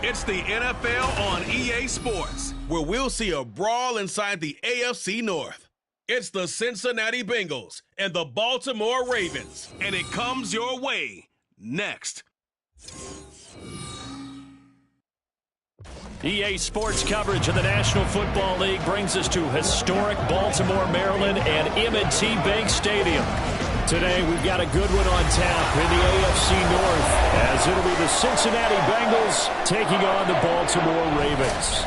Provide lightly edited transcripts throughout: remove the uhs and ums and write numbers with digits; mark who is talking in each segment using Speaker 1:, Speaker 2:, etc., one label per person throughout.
Speaker 1: It's the NFL on EA Sports, where we'll see a brawl inside the AFC North. It's the Cincinnati Bengals and the Baltimore Ravens, and it comes your way next.
Speaker 2: EA Sports coverage of the National Football League brings us to historic Baltimore, Maryland, and M&T Bank Stadium. Today, we've got a good one on tap in the AFC North, as it'll be the Cincinnati Bengals taking on the Baltimore Ravens.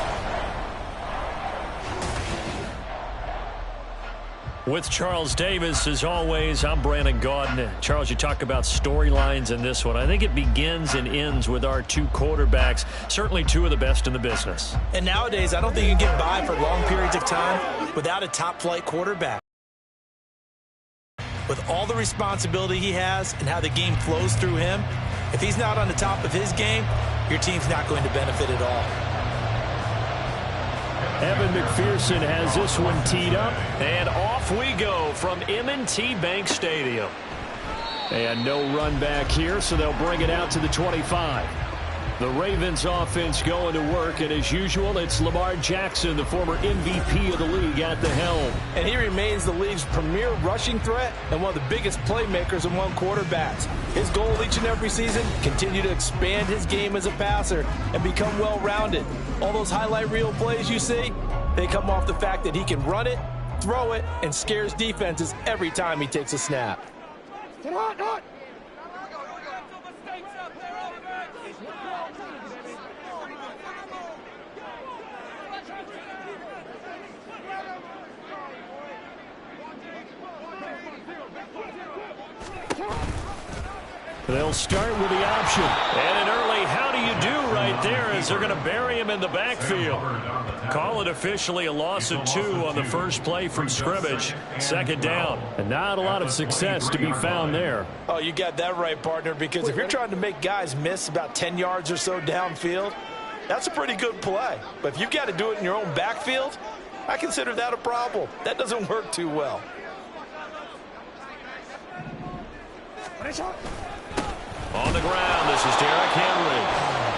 Speaker 2: With Charles Davis, as always, I'm Brandon Gaudin. Charles, you talk about storylines in this one. I think it begins and ends with our two quarterbacks, certainly two of the best in the business.
Speaker 3: And nowadays, I don't think you can get by for long periods of time without a top-flight quarterback. With all the responsibility he has and how the game flows through him, if he's not on the top of his game, your team's not going to benefit at all.
Speaker 2: Evan McPherson has this one teed up, and off we go from M&T Bank Stadium. And no run back here, so they'll bring it out to the 25. The Ravens offense going to work, and as usual, it's Lamar Jackson, the former MVP of the league, at the helm.
Speaker 3: And he remains the league's premier rushing threat and one of the biggest playmakers among quarterbacks. His goal each and every season, continue to expand his game as a passer and become well-rounded. All those highlight reel plays you see, they come off the fact that he can run it, throw it, and scares defenses every time he takes a snap.
Speaker 2: They'll start with the option. And an early how do you do right there as they're going to bury him in the backfield. Call it officially a loss of 2 on the first play from scrimmage. Second down. And not a lot of success to be found there.
Speaker 3: Oh, you got that right, partner, because if you're trying to make guys miss about 10 yards or so downfield, that's a pretty good play. But if you've got to do it in your own backfield, I consider that a problem. That doesn't work too well.
Speaker 2: On the ground, this is Derrick Henry.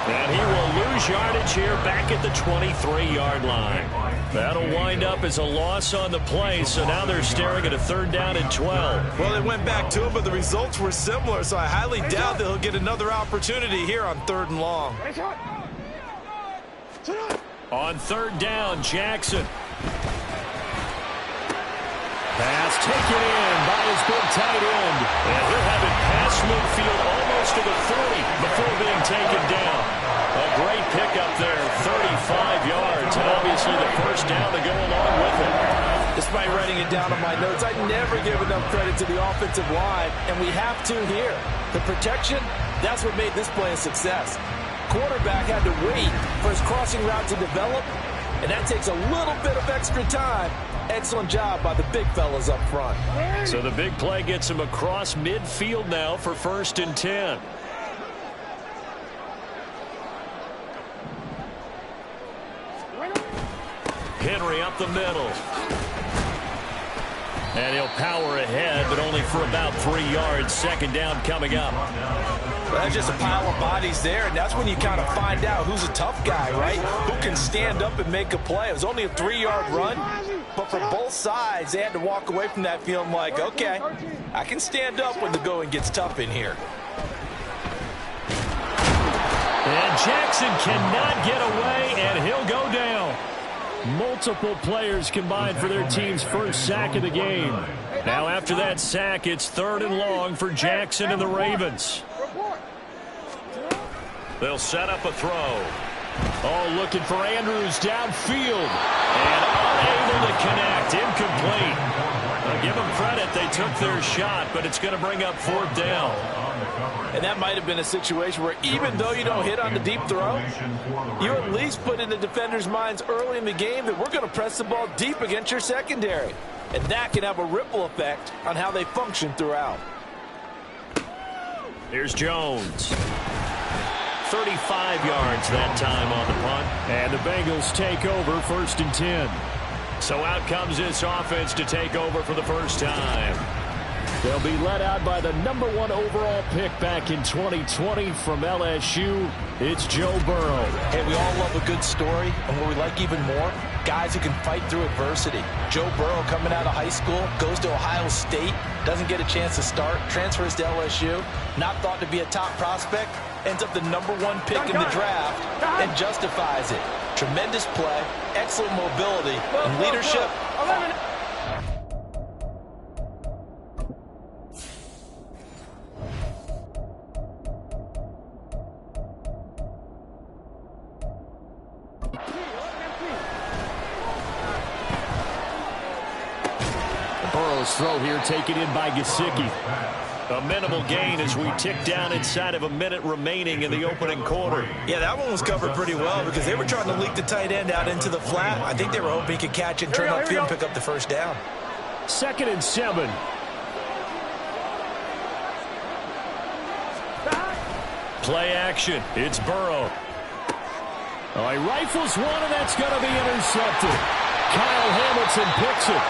Speaker 2: And he will lose yardage here back at the 23-yard line. That'll wind up as a loss on the play, so now they're staring at a 3rd down and 12.
Speaker 3: Well, they went back to him, but the results were similar, so I highly doubt that he'll get another opportunity here on 3rd and long.
Speaker 2: On 3rd down, Jackson. Pass taken in by his big tight end. And he'll have it past midfield almost to the 40 before being taken down. A great pickup there, 35 yards, and obviously the first down to go along with it.
Speaker 3: Despite writing it down on my notes, I never give enough credit to the offensive line, and we have to here. The protection, that's what made this play a success. Quarterback had to wait for his crossing route to develop, and that takes a little bit of extra time. Excellent job by the big fellas up front.
Speaker 2: So the big play gets him across midfield now for 1st and 10. Henry up the middle. And he'll power ahead, but only for about 3 yards. 2nd down coming up.
Speaker 3: Well, that's just a pile of bodies there, and that's when you kind of find out who's a tough guy, right? Who can stand up and make a play. It was only a 3-yard run, but for both sides, they had to walk away from that feeling like, okay, I can stand up when the going gets tough in here.
Speaker 2: And Jackson cannot get away, and he'll go down. Multiple players combined for their team's first sack of the game. Now after that sack, it's 3rd and long for Jackson and the Ravens. They'll set up a throw. Oh, looking for Andrews downfield. And unable to connect. Incomplete. Now give them credit. They took their shot, but it's going to bring up 4th down.
Speaker 3: And that might have been a situation where even though you don't hit on the deep throw, you at least put in the defenders' minds early in the game that we're going to press the ball deep against your secondary. And that can have a ripple effect on how they function throughout.
Speaker 2: Here's Jones. 35 yards that time on the punt. And the Bengals take over 1st and 10. So out comes this offense to take over for the first time. They'll be led out by the #1 overall pick back in 2020 from LSU. It's Joe Burrow.
Speaker 3: Hey, we all love a good story, and what we like even more, guys who can fight through adversity. Joe Burrow coming out of high school, goes to Ohio State, doesn't get a chance to start, transfers to LSU, not thought to be a top prospect, ends up the #1 pick in the draft, and justifies it. Tremendous play, excellent mobility, and leadership.
Speaker 2: Burrow's throw here taken in by Gesicki. A minimal gain as we tick down inside of a minute remaining in the opening quarter.
Speaker 3: Yeah, that one was covered pretty well because they were trying to leak the tight end out into the flat. I think they were hoping he could catch and turn upfield and pick up the first down.
Speaker 2: 2nd and 7. Play action. It's Burrow. Oh, he rifles one, and that's going to be intercepted. Kyle Hamilton picks it.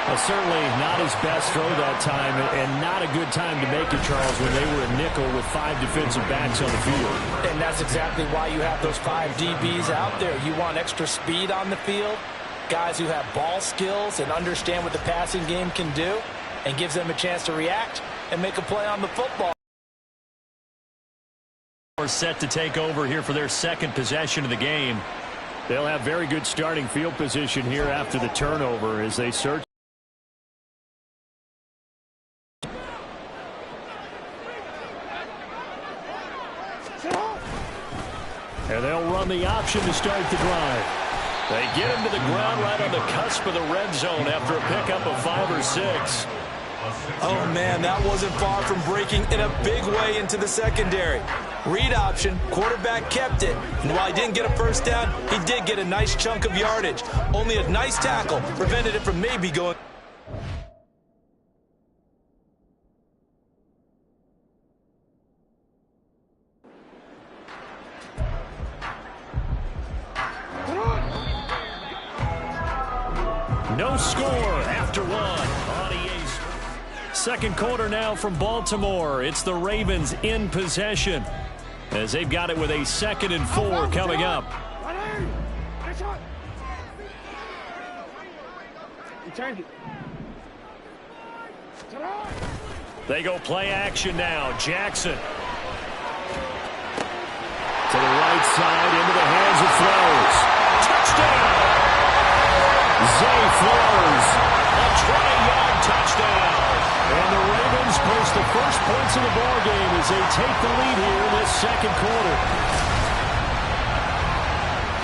Speaker 2: Well, certainly not his best throw that time, and not a good time to make it, Charles, when they were a nickel with 5 defensive backs on the field.
Speaker 3: And that's exactly why you have those 5 DBs out there. You want extra speed on the field, guys who have ball skills and understand what the passing game can do, and gives them a chance to react and make a play on the football.
Speaker 2: We're set to take over here for their 2nd possession of the game. They'll have very good starting field position here after the turnover as they search. And they'll run the option to start the drive. They get him to the ground right on the cusp of the red zone after a pickup of 5 or 6.
Speaker 3: Oh, man, that wasn't far from breaking in a big way into the secondary. Read option, quarterback kept it. And while he didn't get a first down, he did get a nice chunk of yardage. Only a nice tackle prevented it from maybe going.
Speaker 2: No score after 1 on EA's. 2nd quarter now from Baltimore. It's the Ravens in possession as they've got it with a 2nd and 4 coming up. They go play action now. Jackson to the right side into the hands of Flowers. Touchdown! Zay Flowers, a 20-yard touchdown. And the Ravens post the first points of the ballgame as they take the lead here in this 2nd quarter.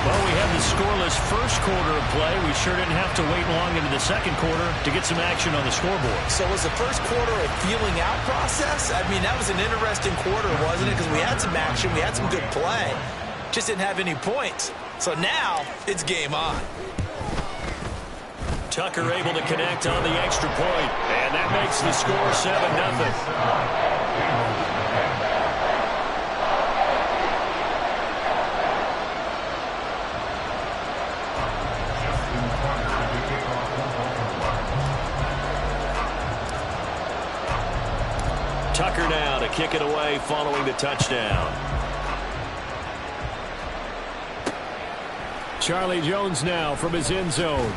Speaker 2: Well, we had the scoreless first quarter of play. We sure didn't have to wait long into the 2nd quarter to get some action on the scoreboard.
Speaker 3: So was the first quarter a feeling out process? I mean, that was an interesting quarter, wasn't it? Because we had some action, we had some good play. Just didn't have any points. So now it's game on.
Speaker 2: Tucker able to connect on the extra point, and that makes the score 7-0. Tucker now to kick it away following the touchdown. Charlie Jones now from his end zone.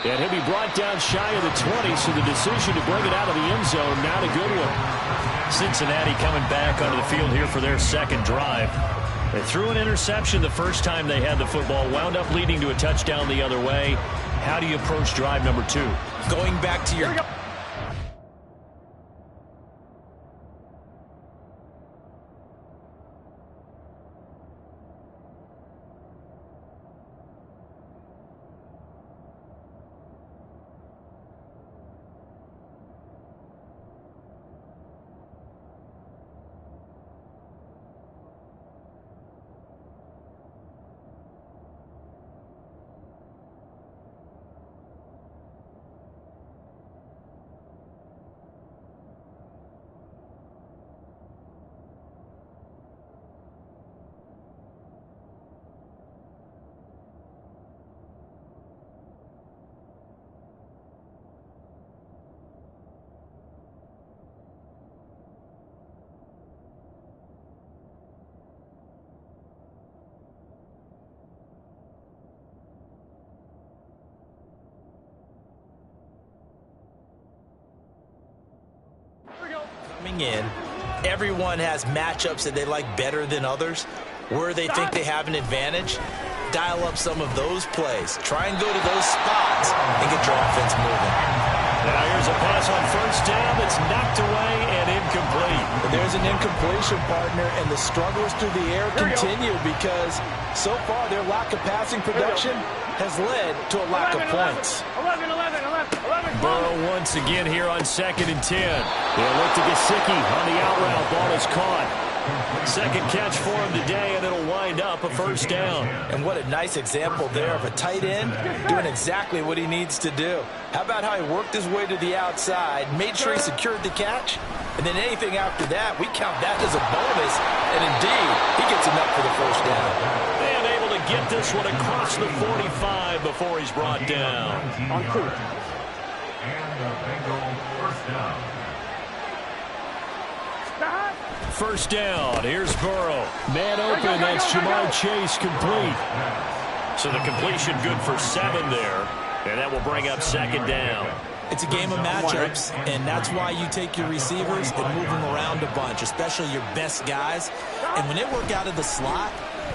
Speaker 2: And he'll be brought down shy of the 20, so the decision to bring it out of the end zone, not a good one. Cincinnati coming back onto the field here for their 2nd drive. They threw an interception the first time they had the football, wound up leading to a touchdown the other way. How do you approach drive number 2?
Speaker 3: Going back to your... in, everyone has matchups that they like better than others, where they think they have an advantage. Dial up some of those plays. Try and go to those spots and get your offense moving.
Speaker 2: Now here's a pass on first down that's knocked away and incomplete.
Speaker 3: There's an incompletion, partner, and the struggles through the air continue because so far their lack of passing production has led to a lack of points.
Speaker 4: 11.
Speaker 2: Burrow once again here on 2nd and 10. They'll look to Gesicki on the out route. Ball is caught. Second catch for him today, and it'll wind up a first down.
Speaker 3: And what a nice example there of a tight end doing exactly what he needs to do. How about how he worked his way to the outside, made sure he secured the catch, and then anything after that, we count that as a bonus, and indeed, he gets enough for the first down.
Speaker 2: And able to get this one across the 45 before he's brought down.
Speaker 4: On 2.
Speaker 5: And the Bengals first down.
Speaker 2: First down, here's Burrow. Man open, that's Jamar Chase complete. So the completion good for 7 there, and that will bring up 2nd down.
Speaker 3: It's a game of matchups, and that's why you take your receivers and move them around a bunch, especially your best guys. And when they work out of the slot,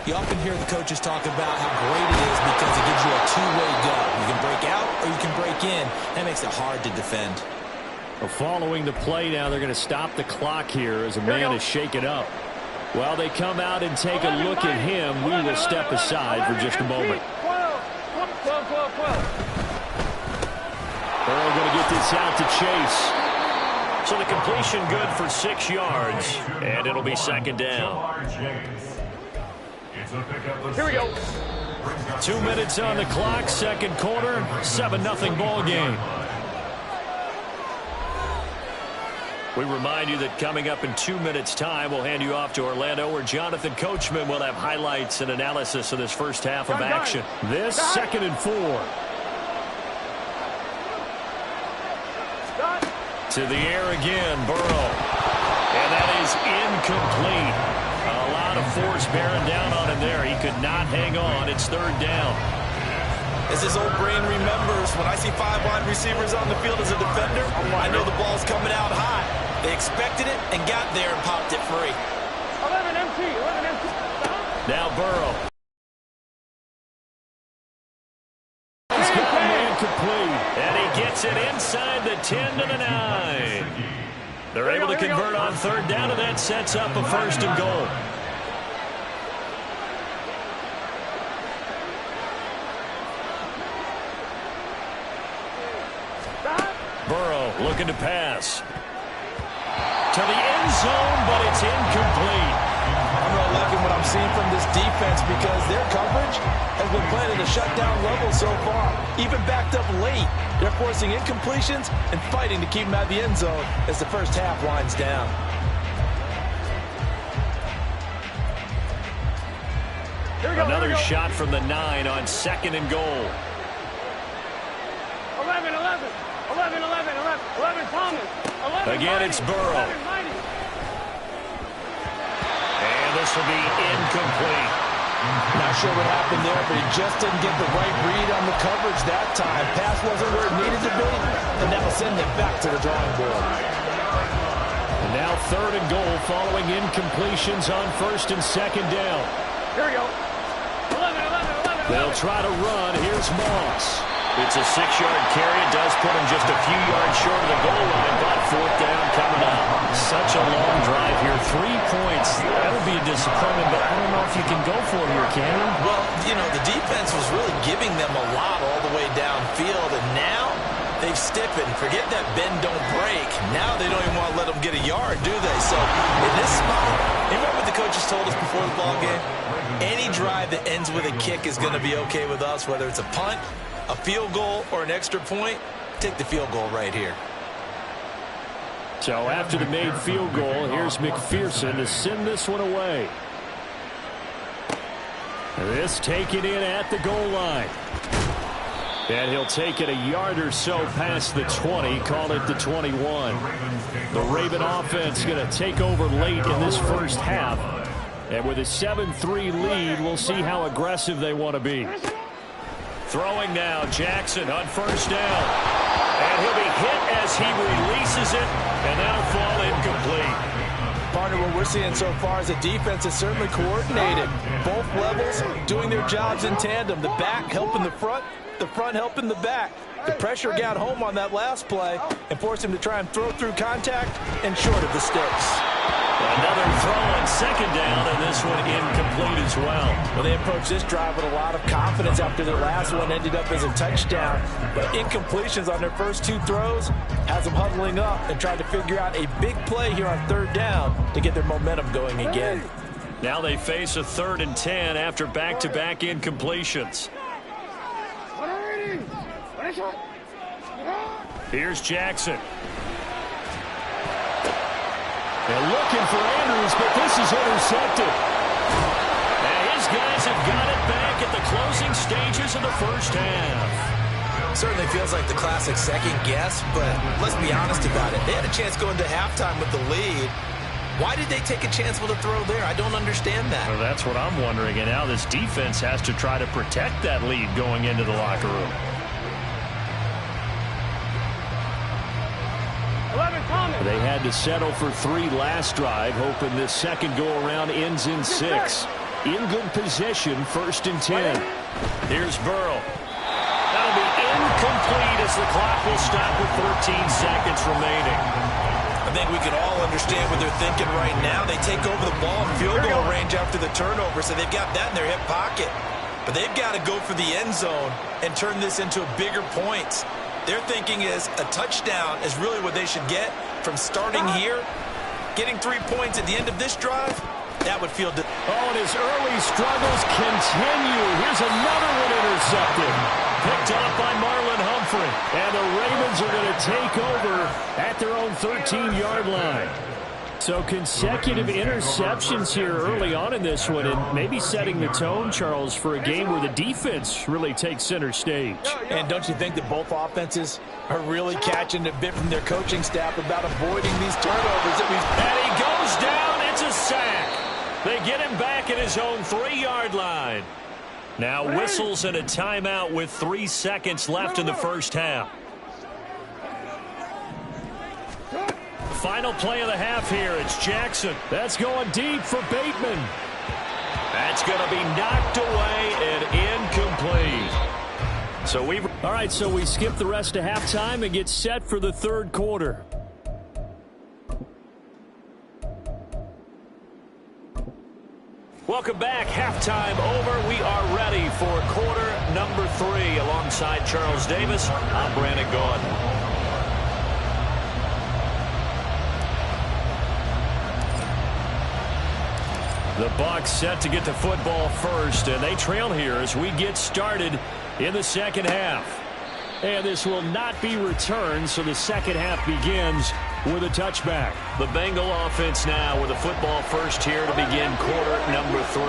Speaker 3: you often hear the coaches talk about how great it is because it gives you a two-way go. You can break out or you can break in. That makes it hard to defend.
Speaker 2: Well, following the play now, they're going to stop the clock here as a man is shaken up. While they come out and take a look at him, we will step aside for just a moment.
Speaker 4: 12.
Speaker 2: Burrow going to get this out to Chase. So the completion good for 6 yards, and it'll be 2nd down.
Speaker 4: Here we go.
Speaker 2: 2 minutes on the clock, 2nd quarter, 7-0 ball game. We remind you that coming up in 2 minutes' time, we'll hand you off to Orlando, where Jonathan Coachman will have highlights and analysis of this first half of action. This 2nd and 4. To the air again, Burrow. And that is incomplete. A lot of force bearing down on him there. He could not hang on. It's 3rd down.
Speaker 3: As his old brain remembers, when I see 5 wide receivers on the field as a defender, I know the ball's coming out high. They expected it and got there and popped it free.
Speaker 4: 11 empty.
Speaker 2: Now Burrow. He's got a man complete. And he gets it inside the 10 to the 9. They're able to convert on 3rd down, and that sets up a 1st and goal. Burrow looking to pass. To the end zone, but it's incomplete.
Speaker 3: I'm really liking what I'm seeing from this defense because their coverage has been playing at a shutdown level so far. Even backed up late, they're forcing incompletions and fighting to keep them out of the end zone as the first half winds down.
Speaker 2: Another shot from the 9 on 2nd and goal.
Speaker 4: 11, Thomas. 11,
Speaker 2: again, it's Burrow.
Speaker 4: 11,
Speaker 2: and this will be incomplete.
Speaker 3: Not sure what happened there, but he just didn't get the right read on the coverage that time. Pass wasn't where it needed to be, and that will send them back to the drawing board.
Speaker 2: And now 3rd and goal following incompletions on 1st and 2nd down.
Speaker 4: Here we go. 11.
Speaker 2: They'll try to run. Here's Moss. It's a 6-yard carry. It does put him just a few yards short of the goal line, but 4th down coming up. Such a long drive here. 3 points. That would be a disappointment, but I don't know if you can go for it here, can you?
Speaker 3: Well, you know, the defense was really giving them a lot all the way downfield, and now they've stiffened. Forget that bend, don't break. Now they don't even want to let them get a yard, do they? So in this spot, you remember what the coaches told us before the ball game? Any drive that ends with a kick is going to be okay with us, whether it's a punt, a field goal, or an extra point. Take the field goal right here.
Speaker 2: So after the made field goal, here's McPherson to send this one away. This taken in at the goal line. And he'll take it a yard or so past the 20, call it the 21. The Raven offense going to take over late in this first half. And with a 7-3 lead, we'll see how aggressive they want to be. Throwing now, Jackson on first down. And he'll be hit as he releases it, and that'll fall incomplete.
Speaker 3: Partner, what we're seeing so far is the defense is certainly coordinated. Both levels doing their jobs in tandem. The back helping the front helping the back. The pressure got home on that last play and forced him to try and throw through contact and short of the sticks.
Speaker 2: Another throw on second down, and this one incomplete as well.
Speaker 3: Well, they approached this drive with a lot of confidence after their last one ended up as a touchdown. But incompletions on their first two throws has them huddling up and trying to figure out a big play here on third down to get their momentum going again.
Speaker 2: Now they face a 3rd and 10 after back-to-back incompletions. Here's Jackson. They're looking for Andrews, but this is intercepted. And his guys have got it back at the closing stages of the first half.
Speaker 3: Certainly feels like the classic second guess, but let's be honest about it. They had a chance going to halftime with the lead. Why did they take a chance with a throw there? I don't understand that.
Speaker 2: Well, that's what I'm wondering. And now this defense has to try to protect that lead going into the locker room.
Speaker 4: 11 Thomas.
Speaker 2: They had to settle for 3 last drive, hoping this second go-around ends in 6. In good position, 1st and 10. Here's Burrow. That'll be incomplete as the clock will stop with 13 seconds remaining.
Speaker 3: I think we can all understand what they're thinking right now. They take over the ball in field goal range after the turnover, so they've got that in their hip pocket. But they've got to go for the end zone and turn this into a bigger point. Their thinking is a touchdown is really what they should get from starting here. Getting 3 points at the end of this drive, that would feel...
Speaker 2: and his early struggles continue. Here's another one intercepted. Picked off by Marlon Humphrey. And the Ravens are going to take over at their own 13-yard line. So consecutive interceptions here early on in this one, and maybe setting the tone, Charles, for a game where the defense really takes center stage.
Speaker 3: And don't you think that both offenses are really catching a bit from their coaching staff about avoiding these turnovers that we've...
Speaker 2: And he goes down. It's a sack. They get him back at his own 3-yard line. Now whistles and a timeout with 3 seconds left in the first half. Final play of the half here. It's Jackson. That's going deep for Bateman. That's going to be knocked away and incomplete. All right, so we skip the rest of halftime and get set for the third quarter. Welcome back. Halftime over. We are ready for quarter number 3. Alongside Charles Davis, I'm Brandon Gordon. The Bucs set to get the football first, and they trail here as we get started in the second half. And this will not be returned, so the second half begins with a touchback. The Bengal offense now with the football first here to begin quarter number 3.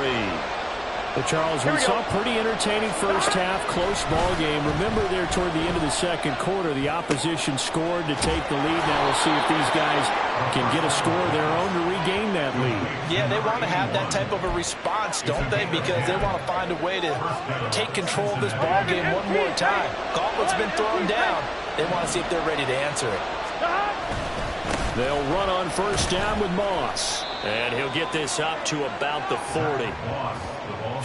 Speaker 2: Well, Charles, we saw a pretty entertaining first half, close ball game. Remember there toward the end of the second quarter, the opposition scored to take the lead. Now we'll see if these guys can get a score of their own to regain that lead.
Speaker 3: Yeah, they want to have that type of a response, don't they? Because they want to find a way to take control of this ball game one more time. Gauntlet's been thrown down. They want to see if they're ready to answer it.
Speaker 2: They'll run on first down with Moss. And he'll get this up to about the 40.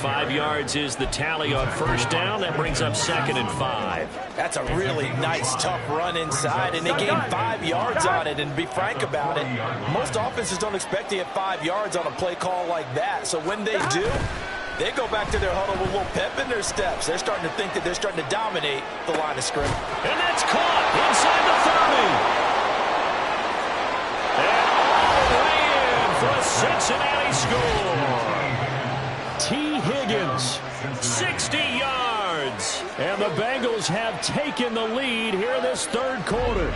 Speaker 2: 5 yards is the tally on first down. That brings up 2nd and 5.
Speaker 3: That's a really nice, tough run inside, and they gained 5 yards on it. And to be frank about it, most offenses don't expect to get 5 yards on a play call like that. So when they do, they go back to their huddle with a little pep in their steps. They're starting to think that they're starting to dominate the line of scrimmage.
Speaker 2: And that's caught inside the 30. And all the way in for a Cincinnati score. T. Higgins, 60 yards. And the Bengals have taken the lead here this third quarter.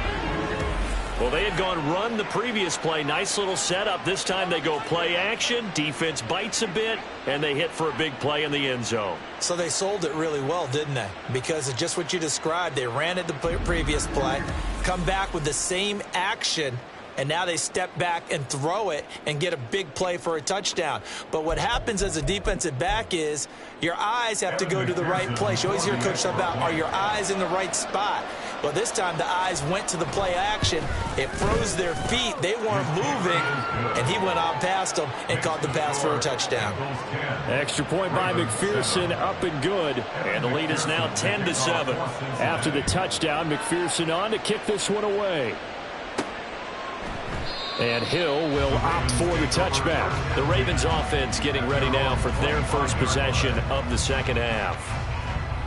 Speaker 2: Well, they had gone run the previous play. Nice little setup. This time they go play action. Defense bites a bit, and they hit for a big play in the end zone.
Speaker 3: So they sold it really well, didn't they? Because of just what you described. They ran it the previous play, come back with the same action, and now they step back and throw it and get a big play for a touchdown. But what happens as a defensive back is your eyes have to go to the right place. You always hear Coach talk about, are your eyes in the right spot? Well, this time the eyes went to the play action. It froze their feet. They weren't moving, and he went out past them and caught the pass for a touchdown.
Speaker 2: Extra point by McPherson, up and good. And the lead is now 10-7. After the touchdown, McPherson on to kick this one away. And Hill will opt for the touchback. The Ravens offense getting ready now for their first possession of the second half.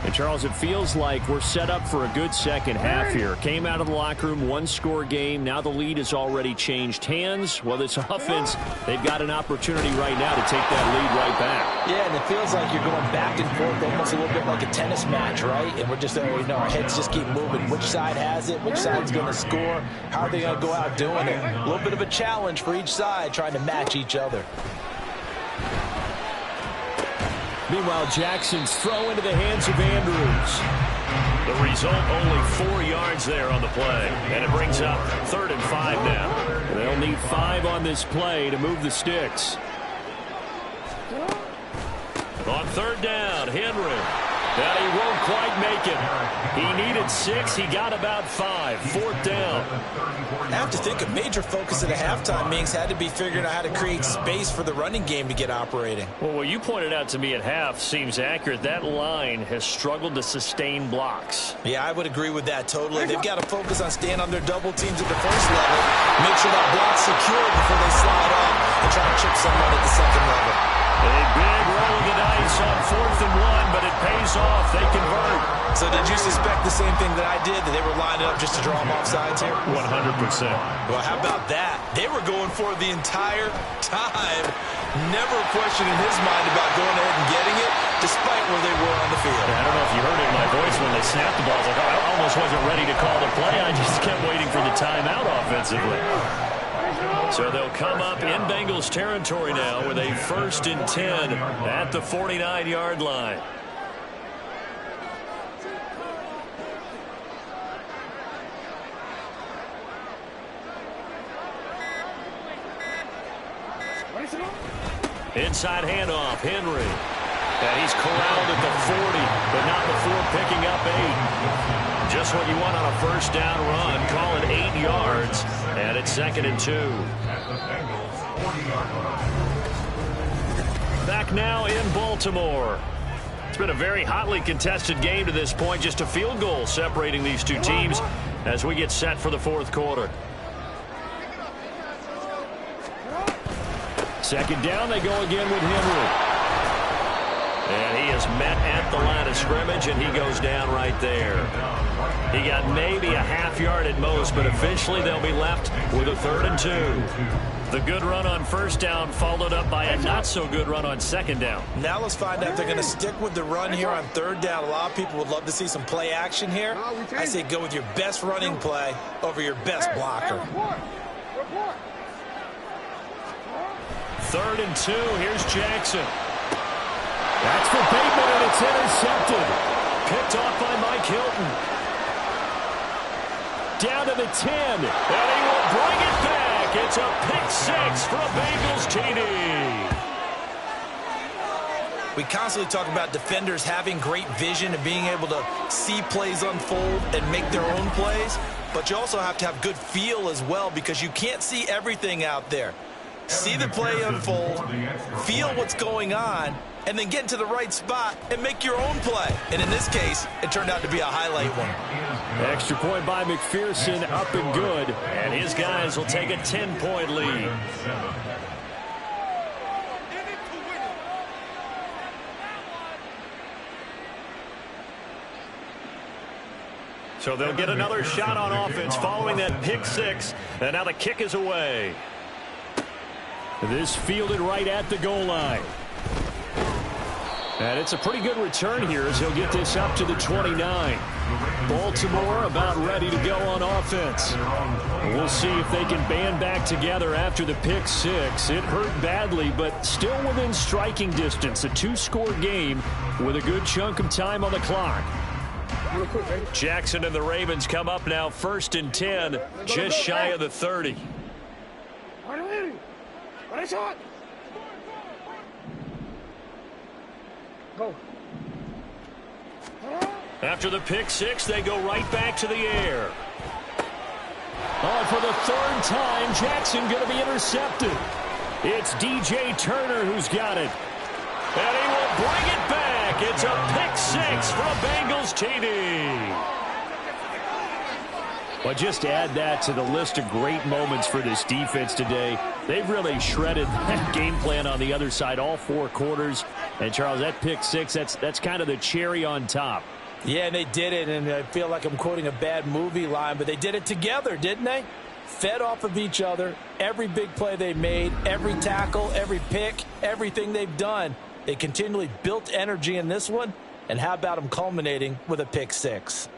Speaker 2: And, Charles, it feels like we're set up for a good second half here. Came out of the locker room, one-score game. Now the lead has already changed hands. Well, this offense, they've got an opportunity right now to take that lead right back.
Speaker 3: Yeah, and it feels like you're going back and forth, almost a little bit like a tennis match, right? And we're just, our heads just keep moving. Which side has it? Which side's going to score? How are they going to go out doing it? A little bit of a challenge for each side, trying to match each other.
Speaker 2: Meanwhile, Jackson's throw into the hands of Andrews. The result, only 4 yards there on the play. And it brings up 3rd and 5 now. They'll need 5 on this play to move the sticks. On 3rd down, Henry. But he won't quite make it. He needed 6. He got about 5. 4th down.
Speaker 3: I have to think a major focus at the halftime meetings had to be figuring out how to create space for the running game to get operating.
Speaker 2: Well, what you pointed out to me at half seems accurate. That line has struggled to sustain blocks.
Speaker 3: Yeah, I would agree with that totally. They've got to focus on staying on their double teams at the first level, make sure that block's secure before they slide off and try to chip someone at the second level.
Speaker 2: A big roll of the dice on 4th and 1, but it pays off. They convert.
Speaker 3: So did you suspect the same thing that I did, that they were lining up just to draw them off sides here?
Speaker 2: 100%.
Speaker 3: Well, how about that? They were going for it the entire time. Never a question in his mind about going ahead and getting it, despite where they were on the field.
Speaker 2: I don't know if you heard it in my voice when they snapped the ball. I was like, I almost wasn't ready to call the play. I just kept waiting for the timeout offensively. So they'll come up in Bengals territory now with a 1st and 10 at the 49-yard line. Inside handoff, Henry. And he's corralled at the 40, but not before picking up 8. Just what you want on a 1st down run. Call it 8 yards, and it's 2nd and 2. Back now in Baltimore. It's been a very hotly contested game to this point. Just a field goal separating these two teams as we get set for the 4th quarter. 2nd down, they go again with Henry. And he is met at the line of scrimmage, and he goes down right there. He got maybe a half yard at most, but officially they'll be left with a 3rd and 2. The good run on 1st down followed up by a not-so-good run on 2nd down.
Speaker 3: Now let's find out if they're going to stick with the run here on 3rd down. A lot of people would love to see some play action here. I say go with your best running play over your best blocker.
Speaker 2: 3rd and 2, here's Jackson. That's for Bateman, and it's intercepted. Picked off by Mike Hilton. Down to the 10, and he will bring it back. It's a pick-6 for a Bengals TD.
Speaker 3: We constantly talk about defenders having great vision and being able to see plays unfold and make their own plays, but you also have to have good feel as well, because you can't see everything out there. See the play unfold, feel what's going on, and then get into the right spot and make your own play. And in this case, it turned out to be a highlight one.
Speaker 2: Extra point by McPherson, up and good. And his guys will take a 10-point lead. So they'll get another shot on offense following that pick-6. And now the kick is away. This fielded right at the goal line. And it's a pretty good return here as he'll get this up to the 29. Baltimore about ready to go on offense. We'll see if they can band back together after the pick-6. It hurt badly, but still within striking distance. A 2-score game with a good chunk of time on the clock. Jackson and the Ravens come up now 1st and 10, just shy of the 30.
Speaker 4: Go.
Speaker 2: After the pick six, they go right back to the air. Oh, for the third time, Jackson going to be intercepted. It's DJ Turner who's got it. And he will bring it back. It's a pick six for a Bengals TD. But just add that to the list of great moments for this defense today. They've really shredded that game plan on the other side all 4 quarters. And, Charles, that pick six, that's kind of the cherry on top.
Speaker 3: Yeah, and they did it, and I feel like I'm quoting a bad movie line, but they did it together, didn't they? Fed off of each other, every big play they made, every tackle, every pick, everything they've done. They continually built energy in this one, and how about them culminating with a pick six?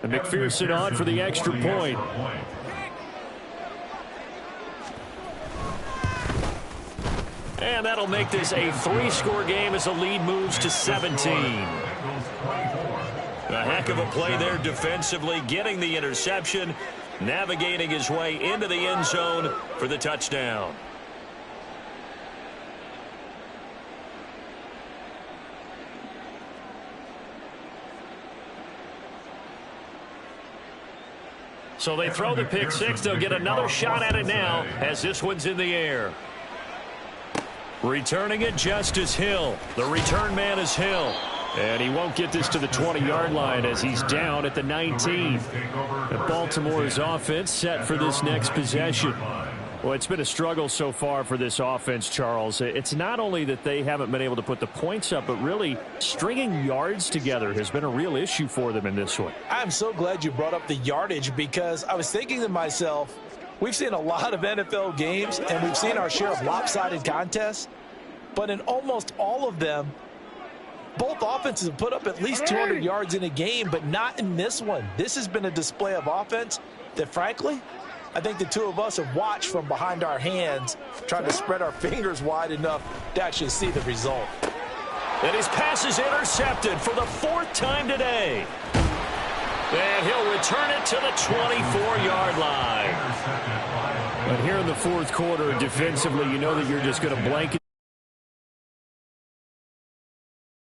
Speaker 2: And McPherson on for the extra point. And that'll make this a 3-score game as the lead moves to 17. A heck of a play there defensively, getting the interception, navigating his way into the end zone for the touchdown. So they throw the pick six. They'll get another shot at it now as this one's in the air. Returning it, Justice Hill. The return man is Hill. And he won't get this to the 20-yard line as he's down at the 19. And Baltimore's offense set for this next possession. Well, it's been a struggle so far for this offense, Charles. It's not only that they haven't been able to put the points up, but really stringing yards together has been a real issue for them in this one.
Speaker 3: I'm so glad you brought up the yardage because I was thinking to myself, we've seen a lot of NFL games and we've seen our share of lopsided contests, but in almost all of them, both offenses have put up at least 200 yards in a game, but not in this one. This has been a display of offense that, frankly, I think the two of us have watched from behind our hands, trying to spread our fingers wide enough to actually see the result.
Speaker 2: And his pass is intercepted for the 4th time today. And he'll return it to the 24-yard line. But here in the 4th quarter, defensively, you know that you're just going to blanket